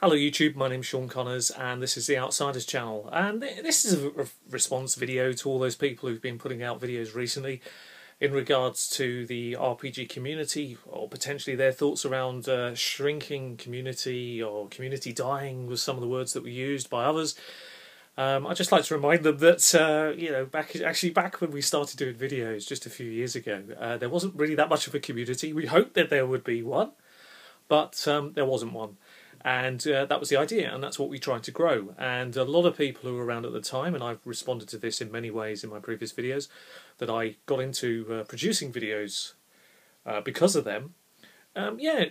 Hello YouTube, my name's Sean Connors and this is the Outsiders channel, and this is a response video to all those people who've been putting out videos recently in regards to the RPG community, or potentially their thoughts around shrinking community or community dying was some of the words that were used by others. I'd just like to remind them that back when we started doing videos just a few years ago, there wasn't really that much of a community. We hoped that there would be one, but there wasn't one. And that was the idea, and that's what we tried to grow. And a lot of people who were around at the time, and I've responded to this in many ways in my previous videos, that I got into producing videos because of them.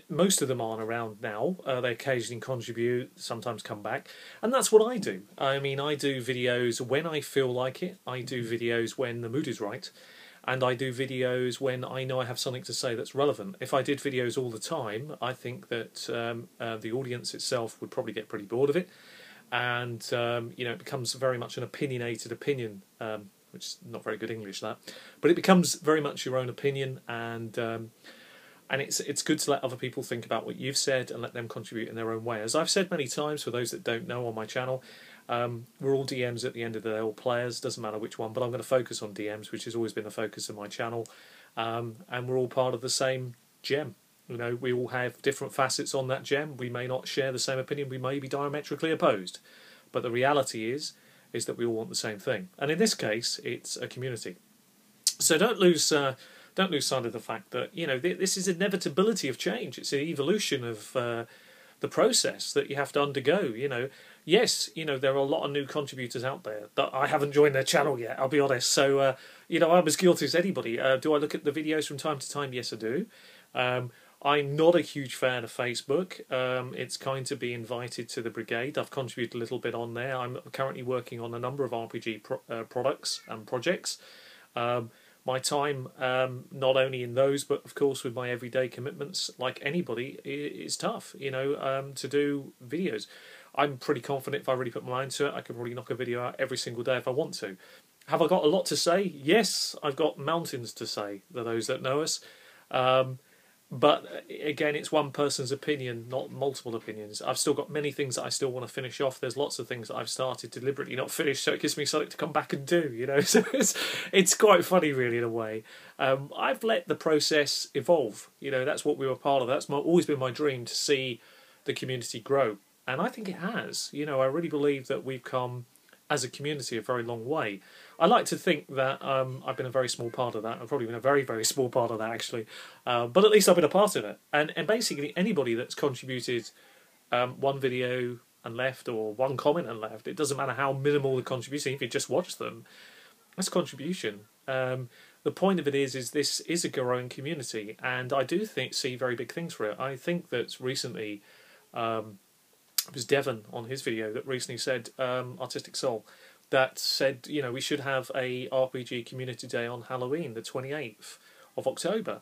Most of them aren't around now. They occasionally contribute, sometimes come back, and that's what I do. I mean, I do videos when I feel like it. I do videos when the mood is right. And I do videos when I know I have something to say that's relevant. If I did videos all the time, I think that the audience itself would probably get pretty bored of it. And, it becomes very much an opinionated opinion, which is not very good English, that. But it becomes very much your own opinion, and it's good to let other people think about what you've said and let them contribute in their own way. As I've said many times, for those that don't know on my channel, we're all DMs at the end of the day, all players, doesn't matter which one, but I'm going to focus on DMs, which has always been the focus of my channel, and we're all part of the same gem. You know, we all have different facets on that gem. We may not share the same opinion, we may be diametrically opposed, but the reality is that we all want the same thing, and in this case it's a community. So don't lose sight of the fact that, this is inevitability of change. It's an evolution of the process that you have to undergo. Yes, there are a lot of new contributors out there that I haven't joined their channel yet, I'll be honest. So, I'm as guilty as anybody. Do I look at the videos from time to time? Yes, I do. I'm not a huge fan of Facebook. It's kind to be invited to the brigade. I've contributed a little bit on there. I'm currently working on a number of RPG products and projects. My time, not only in those, but of course with my everyday commitments, like anybody, is tough, to do videos. I'm pretty confident if I really put my mind to it, I could probably knock a video out every single day if I want to. Have I got a lot to say? Yes, I've got mountains to say, for those that know us. But again, it's one person's opinion, not multiple opinions. I've still got many things that I still want to finish off. There's lots of things that I've started deliberately not finished, so it gives me something to come back and do, So it's quite funny, really, in a way. I've let the process evolve. That's what we were part of. That's always been my dream, to see the community grow. And I think it has. I really believe that we've come, as a community, a very long way. I like to think that I've been a very small part of that. I've probably been a very, very small part of that, actually. But at least I've been a part of it. And basically, anybody that's contributed one video and left, or one comment and left, it doesn't matter how minimal the contribution, if you just watch them, that's contribution. The point of it is this is a growing community, and I do see very big things for it. I think that recently, it was Devon on his video that recently said, Artistic Soul, that said, we should have a RPG community day on Halloween, the 28th of October,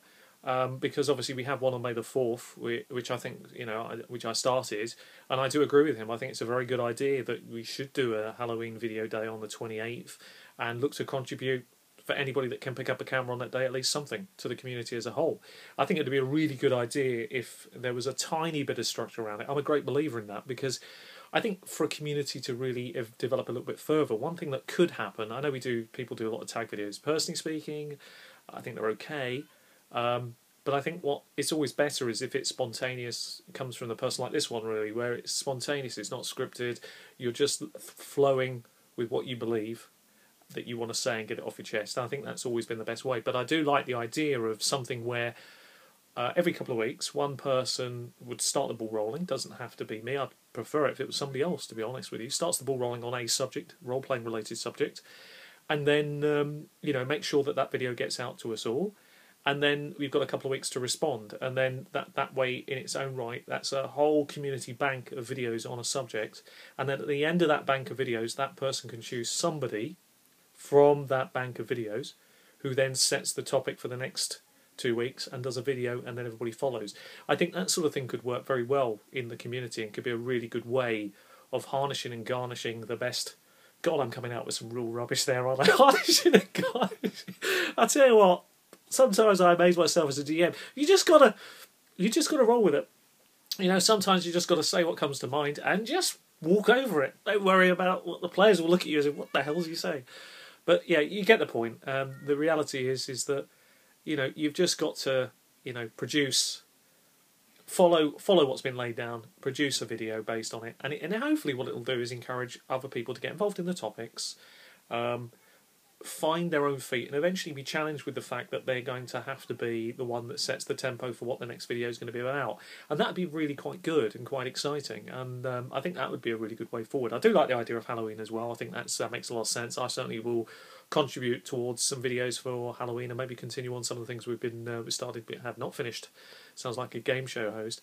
because obviously we have one on May the 4th, which I think, which I started, and I do agree with him. I think it's a very good idea that we should do a Halloween video day on the 28th and look to contribute, for anybody that can pick up a camera on that day, at least something to the community as a whole. I think it would be a really good idea if there was a tiny bit of structure around it. I'm a great believer in that, because I think for a community to really develop a little bit further, one thing that could happen, I know people do a lot of tag videos. Personally speaking, I think they're okay, but I think what it's always better is if it's spontaneous, it comes from the person like this one, really, where it's spontaneous, it's not scripted, you're just flowing with what you believe that you want to say and get it off your chest. I think that's always been the best way. But I do like the idea of something where every couple of weeks one person would start the ball rolling. Doesn't have to be me. I'd prefer it if it was somebody else, to be honest with you. Starts the ball rolling on a subject, role-playing related subject, and then make sure that video gets out to us all. And then we've got a couple of weeks to respond, and then that way, in its own right, that's a whole community bank of videos on a subject. And then at the end of that bank of videos, that person can choose somebody from that bank of videos, who then sets the topic for the next 2 weeks and does a video, and then everybody follows. I think that sort of thing could work very well in the community, and could be a really good way of harnessing and garnishing the best. God, I'm coming out with some real rubbish there, aren't I? Harnessing and garnishing. I tell you what, sometimes I amaze myself as a DM. You just gotta roll with it. You know, sometimes you just got to say what comes to mind and just walk over it. Don't worry about what the players will look at you and say, what the hell is he saying? But yeah, you get the point. The reality is that, you know, you've just got to, you know, follow what's been laid down, produce a video based on it, and hopefully what it'll do is encourage other people to get involved in the topics, find their own feet, and eventually be challenged with the fact that they're going to have to be the one that sets the tempo for what the next video is going to be about. And that'd be really quite good and quite exciting, and I think that would be a really good way forward. I do like the idea of Halloween as well. I think that makes a lot of sense. I certainly will contribute towards some videos for Halloween and maybe continue on some of the things we started but have not finished. Sounds like a game show host.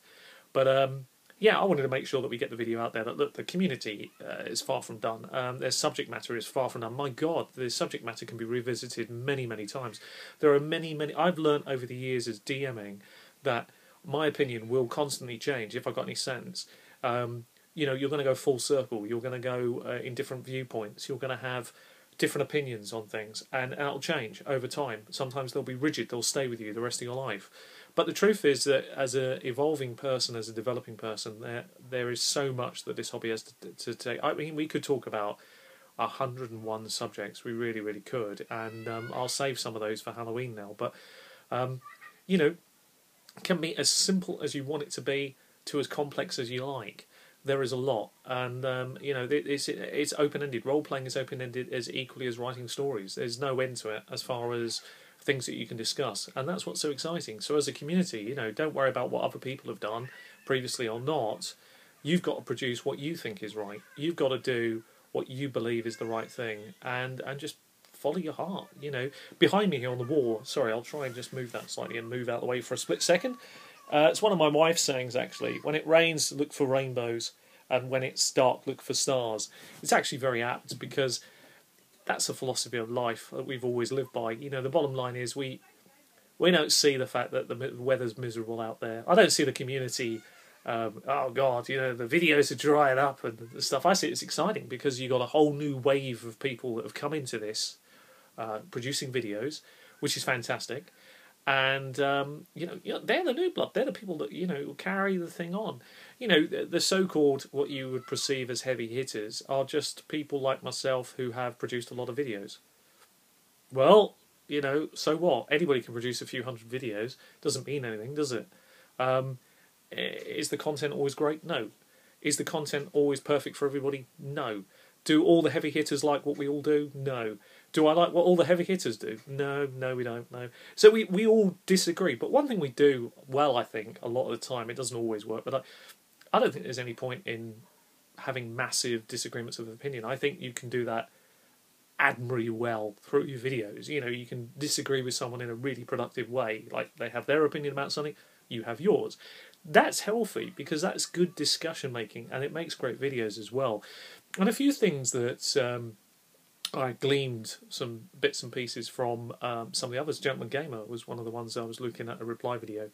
But yeah, I wanted to make sure that we get the video out there that, look, the community is far from done. Their subject matter is far from done. My God, the subject matter can be revisited many, many times. There are many, many... I've learnt over the years as DMing that my opinion will constantly change if I've got any sense. You know, you're going to go full circle. You're going to go in different viewpoints. You're going to have different opinions on things, and that'll change over time. Sometimes they'll be rigid. They'll stay with you the rest of your life. But the truth is that as an evolving person, as a developing person, there is so much that this hobby has to take. I mean, we could talk about 101 subjects. We really, really could. And I'll save some of those for Halloween now. But, you know, it can be as simple as you want it to be to as complex as you like. There is a lot. And, you know, it's open-ended. Role-playing is open-ended as equally as writing stories. There's no end to it as far as things that you can discuss, and that's what's so exciting. So as a community, you know, don't worry about what other people have done previously or not. You've got to produce what you think is right. You've got to do what you believe is the right thing, and just follow your heart. You know, behind me here on the wall, sorry, I'll try and just move that slightly and move out of the way for a split second. It's one of my wife's sayings, actually. When it rains, look for rainbows, and when it's dark, look for stars. It's actually very apt, because that's a philosophy of life that we've always lived by. You know, the bottom line is we don't see the fact that the weather's miserable out there. I don't see the community, oh God, you know, the videos are drying up and stuff. I see it's exciting because you've got a whole new wave of people that have come into this, producing videos, which is fantastic. And, you know, they're the new blood. They're the people that, you know, carry the thing on. You know, the so-called, what you would perceive as heavy hitters, are just people like myself who have produced a lot of videos. Well, you know, so what? Anybody can produce a few hundred videos. Doesn't mean anything, does it? Is the content always great? No. Is the content always perfect for everybody? No. Do all the heavy hitters like what we all do? No. Do I like what all the heavy hitters do? No, we don't. No. So we all disagree. But one thing we do well, I think, a lot of the time, it doesn't always work, but I don't think there's any point in having massive disagreements of opinion. I think you can do that admirably well through your videos. You know, you can disagree with someone in a really productive way. Like, they have their opinion about something, you have yours. That's healthy, because that's good discussion making, and it makes great videos as well. And a few things that I gleaned some bits and pieces from some of the others. Gentleman Gamer was one of the ones I was looking at a reply video.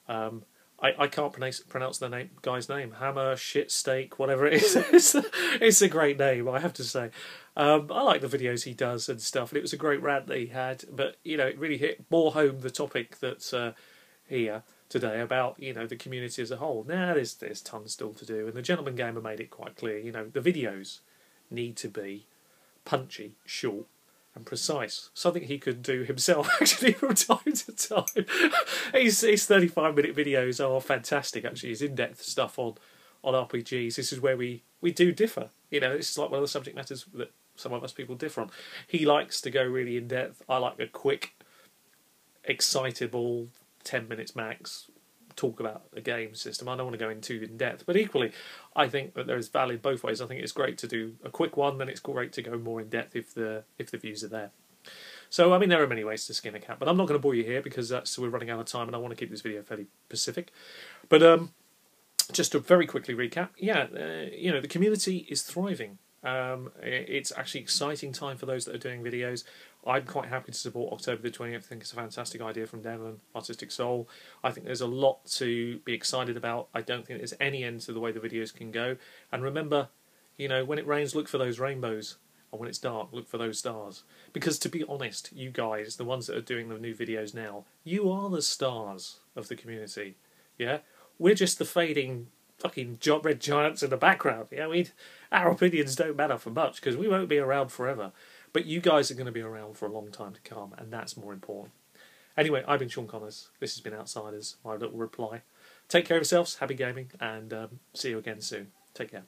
I can't pronounce the guy's name. Hammer, shit, steak, whatever it is. It's a great name, I have to say. I like the videos he does and stuff, and it was a great rant that he had. But, you know, it really bore home the topic that's here today about, you know, the community as a whole. Now, there's tons still to do, and the Gentleman Gamer made it quite clear. You know, the videos need to be punchy, short, and precise. Something he could do himself, actually, from time to time. His 35-minute videos are fantastic, actually. His in-depth stuff on RPGs. This is where we do differ. You know, this is like one of the subject matters that some of us people differ on. He likes to go really in-depth. I like a quick, excitable 10 minutes max talk about a game system. I don't want to go into in depth, but equally I think that there is valid both ways. I think it's great to do a quick one, then it's great to go more in depth if the views are there. So I mean, there are many ways to skin a cat, but I'm not going to bore you here because we're running out of time and I want to keep this video fairly specific. But just to very quickly recap, yeah, you know, the community is thriving. It's actually exciting time for those that are doing videos. I'm quite happy to support October the 20th. I think it's a fantastic idea from Dan and Artistic Soul. I think there's a lot to be excited about. I don't think there's any end to the way the videos can go. And remember, you know, when it rains, look for those rainbows. And when it's dark, look for those stars. Because to be honest, you guys, the ones that are doing the new videos now, you are the stars of the community. Yeah? we're just the fading fucking red giants in the background. Yeah, our opinions don't matter for much because we won't be around forever. But you guys are going to be around for a long time to come, and that's more important. Anyway, I've been Sean Connors. This has been Outsiders, my little reply. Take care of yourselves, happy gaming, and see you again soon. Take care.